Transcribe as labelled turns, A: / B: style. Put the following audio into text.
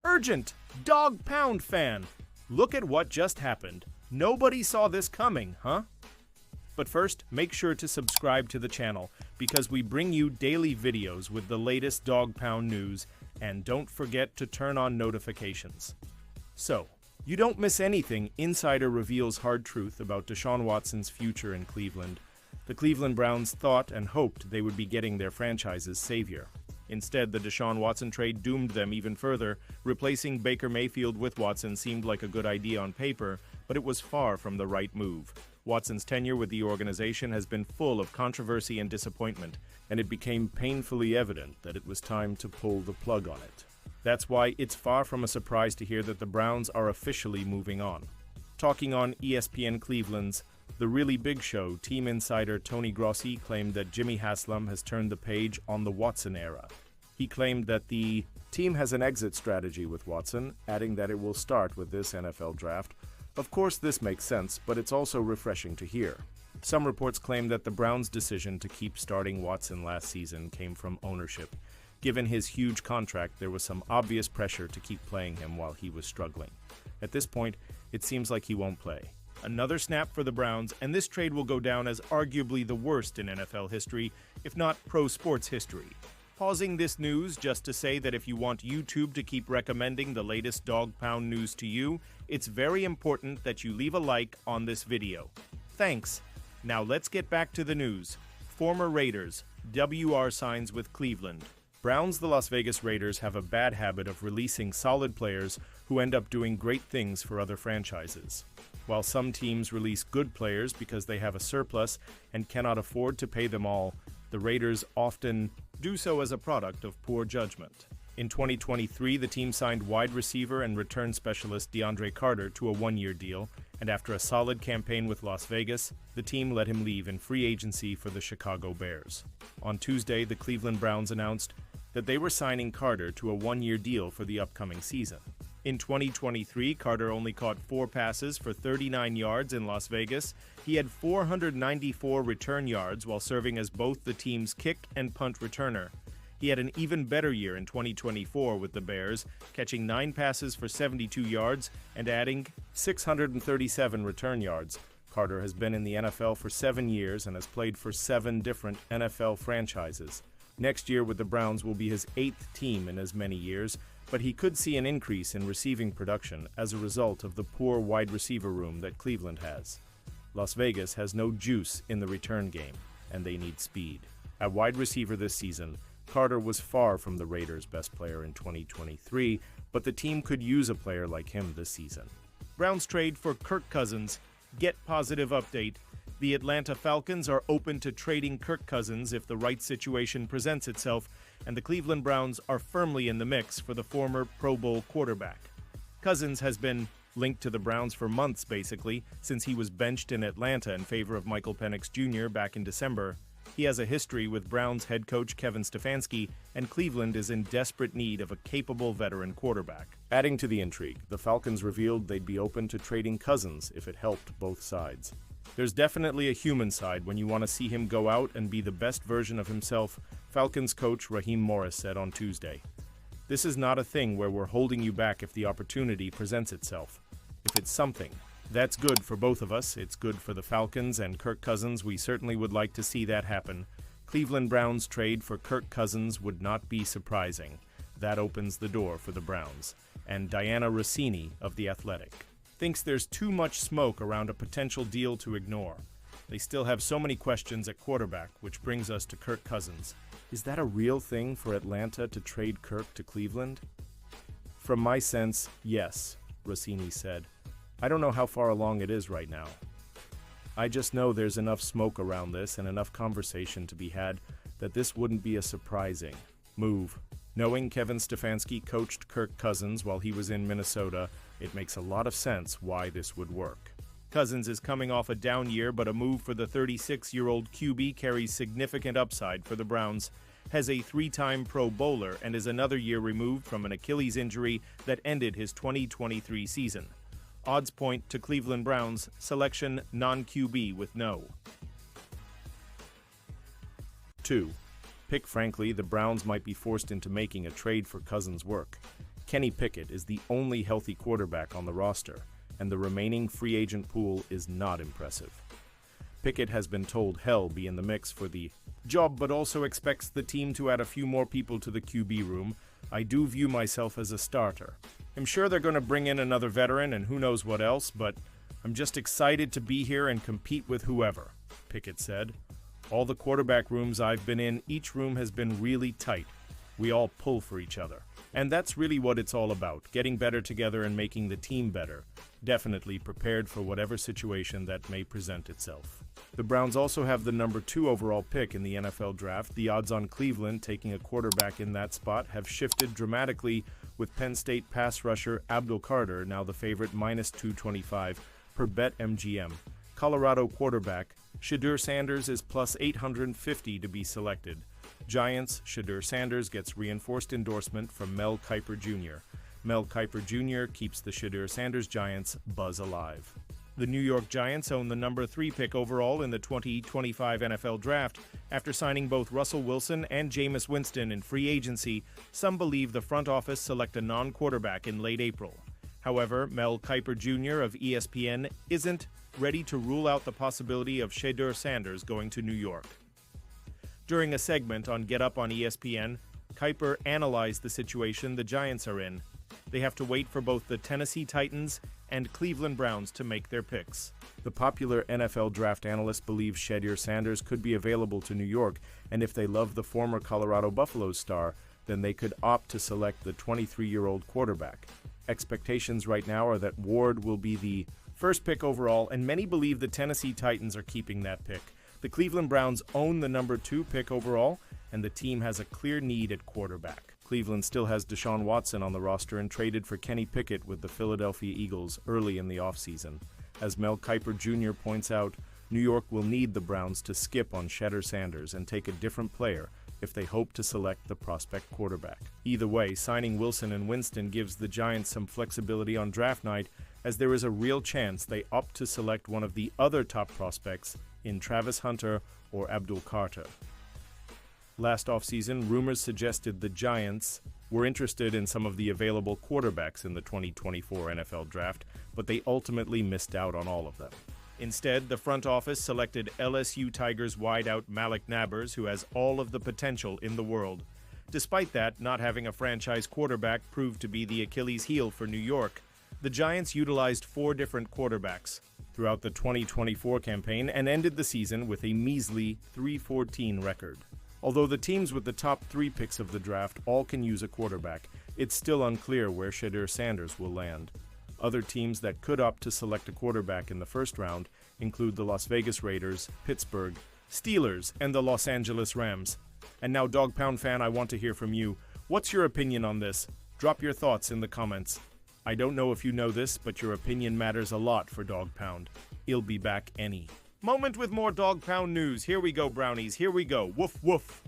A: Urgent! Dog Pound fan! Look at what just happened. Nobody saw this coming, huh? But first, make sure to subscribe to the channel because we bring you daily videos with the latest Dog Pound news, and don't forget to turn on notifications. So, you don't miss anything. Insider reveals hard truth about Deshaun Watson's future in Cleveland. The Cleveland Browns thought and hoped they would be getting their franchise's savior. Instead, the Deshaun Watson trade doomed them even further. Replacing Baker Mayfield with Watson seemed like a good idea on paper, but it was far from the right move. Watson's tenure with the organization has been full of controversy and disappointment, and it became painfully evident that it was time to pull the plug on it. That's why it's far from a surprise to hear that the Browns are officially moving on. Talking on ESPN Cleveland's The Really Big Show, team insider Tony Grossi claimed that Jimmy Haslam has turned the page on the Watson era. He claimed that the team has an exit strategy with Watson, adding that it will start with this NFL draft. Of course, this makes sense, but it's also refreshing to hear. Some reports claim that the Browns' decision to keep starting Watson last season came from ownership. Given his huge contract, there was some obvious pressure to keep playing him while he was struggling. At this point, it seems like he won't play. Another snap for the Browns, and this trade will go down as arguably the worst in NFL history, if not pro sports history. Pausing this news just to say that if you want YouTube to keep recommending the latest Dog Pound news to you, it's very important that you leave a like on this video. Thanks. Now let's get back to the news. Former Raiders, WR signs with Cleveland. Browns, the Las Vegas Raiders, have a bad habit of releasing solid players who end up doing great things for other franchises. While some teams release good players because they have a surplus and cannot afford to pay them all, the Raiders often do so as a product of poor judgment. In 2023, the team signed wide receiver and return specialist DeAndre Carter to a one-year deal, and after a solid campaign with Las Vegas, the team let him leave in free agency for the Chicago Bears. On Tuesday, the Cleveland Browns announced that they were signing Carter to a one-year deal for the upcoming season. In 2023, Carter only caught 4 passes for 39 yards in Las Vegas. He had 494 return yards while serving as both the team's kick and punt returner. He had an even better year in 2024 with the Bears, catching 9 passes for 72 yards and adding 637 return yards. Carter has been in the NFL for 7 years and has played for 7 different NFL franchises. Next year with the Browns will be his 8th team in as many years, but he could see an increase in receiving production as a result of the poor wide receiver room that Cleveland has. Las Vegas has no juice in the return game, and they need speed. At wide receiver this season, Carter was far from the Raiders' best player in 2023, but the team could use a player like him this season. Browns trade for Kirk Cousins. Get positive update. The Atlanta Falcons are open to trading Kirk Cousins if the right situation presents itself, and the Cleveland Browns are firmly in the mix for the former Pro Bowl quarterback. Cousins has been linked to the Browns for months, basically, since he was benched in Atlanta in favor of Michael Penix Jr. back in December. He has a history with Browns head coach Kevin Stefanski, and Cleveland is in desperate need of a capable veteran quarterback. Adding to the intrigue, the Falcons revealed they'd be open to trading Cousins if it helped both sides. There's definitely a human side when you want to see him go out and be the best version of himself, Falcons coach Raheem Morris said on Tuesday. This is not a thing where we're holding you back if the opportunity presents itself. If it's something, that's good for both of us. It's good for the Falcons and Kirk Cousins. We certainly would like to see that happen. Cleveland Browns trade for Kirk Cousins would not be surprising. That opens the door for the Browns. And Diana Rossini of The Athletic thinks there's too much smoke around a potential deal to ignore. They still have so many questions at quarterback, which brings us to Kirk Cousins. Is that a real thing for Atlanta to trade Kirk to Cleveland? From my sense, yes, Rossini said. I don't know how far along it is right now. I just know there's enough smoke around this and enough conversation to be had that this wouldn't be a surprising move. Knowing Kevin Stefanski coached Kirk Cousins while he was in Minnesota, it makes a lot of sense why this would work. Cousins is coming off a down year, but a move for the 36-year-old QB carries significant upside for the Browns. Has a 3-time Pro Bowler and is another year removed from an Achilles injury that ended his 2023 season. Odds point to Cleveland Browns selection non-QB with no. 2. Pick frankly, the Browns might be forced into making a trade for Cousins' work. Kenny Pickett is the only healthy quarterback on the roster, and the remaining free agent pool is not impressive. Pickett has been told he'll be in the mix for the job, but also expects the team to add a few more people to the QB room. I do view myself as a starter. I'm sure they're going to bring in another veteran and who knows what else, but I'm just excited to be here and compete with whoever, Pickett said. All the quarterback rooms I've been in, each room has been really tight. We all pull for each other. And that's really what it's all about, getting better together and making the team better. Definitely prepared for whatever situation that may present itself. The Browns also have the number 2 overall pick in the NFL draft. The odds on Cleveland taking a quarterback in that spot have shifted dramatically, with Penn State pass rusher Abdul Carter now the favorite -225 per BetMGM. Colorado quarterback Shedeur Sanders is plus 850 to be selected. Giants, Shedeur Sanders gets reinforced endorsement from Mel Kiper Jr. Mel Kiper Jr. keeps the Shedeur Sanders Giants buzz alive. The New York Giants own the number 3 pick overall in the 2025 NFL Draft. After signing both Russell Wilson and Jameis Winston in free agency, some believe the front office select a non-quarterback in late April. However, Mel Kiper Jr. of ESPN isn't ready to rule out the possibility of Shedeur Sanders going to New York. During a segment on Get Up on ESPN, Kiper analyzed the situation the Giants are in. They have to wait for both the Tennessee Titans and Cleveland Browns to make their picks. The popular NFL draft analyst believes Shedeur Sanders could be available to New York, and if they love the former Colorado Buffaloes star, then they could opt to select the 23-year-old quarterback. Expectations right now are that Ward will be the first pick overall, and many believe the Tennessee Titans are keeping that pick. The Cleveland Browns own the number 2 pick overall, and the team has a clear need at quarterback. Cleveland still has Deshaun Watson on the roster and traded for Kenny Pickett with the Philadelphia Eagles early in the offseason. As Mel Kiper Jr. points out, New York will need the Browns to skip on Shedeur Sanders and take a different player if they hope to select the prospect quarterback. Either way, signing Wilson and Winston gives the Giants some flexibility on draft night, as there is a real chance they opt to select one of the other top prospects in Travis Hunter or Abdul Carter. Last offseason, rumors suggested the Giants were interested in some of the available quarterbacks in the 2024 NFL Draft, but they ultimately missed out on all of them. Instead, the front office selected LSU Tigers wideout Malik Nabers, who has all of the potential in the world. Despite that, not having a franchise quarterback proved to be the Achilles heel for New York. The Giants utilized 4 different quarterbacks throughout the 2024 campaign and ended the season with a measly 3-14 record. Although the teams with the top 3 picks of the draft all can use a quarterback, it's still unclear where Shedeur Sanders will land. Other teams that could opt to select a quarterback in the first round include the Las Vegas Raiders, Pittsburgh, Steelers, and the Los Angeles Rams. And now, Dog Pound fan, I want to hear from you. What's your opinion on this? Drop your thoughts in the comments. I don't know if you know this, but your opinion matters a lot for Dog Pound. He'll be back any moment with more Dog Pound news. Here we go, brownies. Here we go. Woof, woof.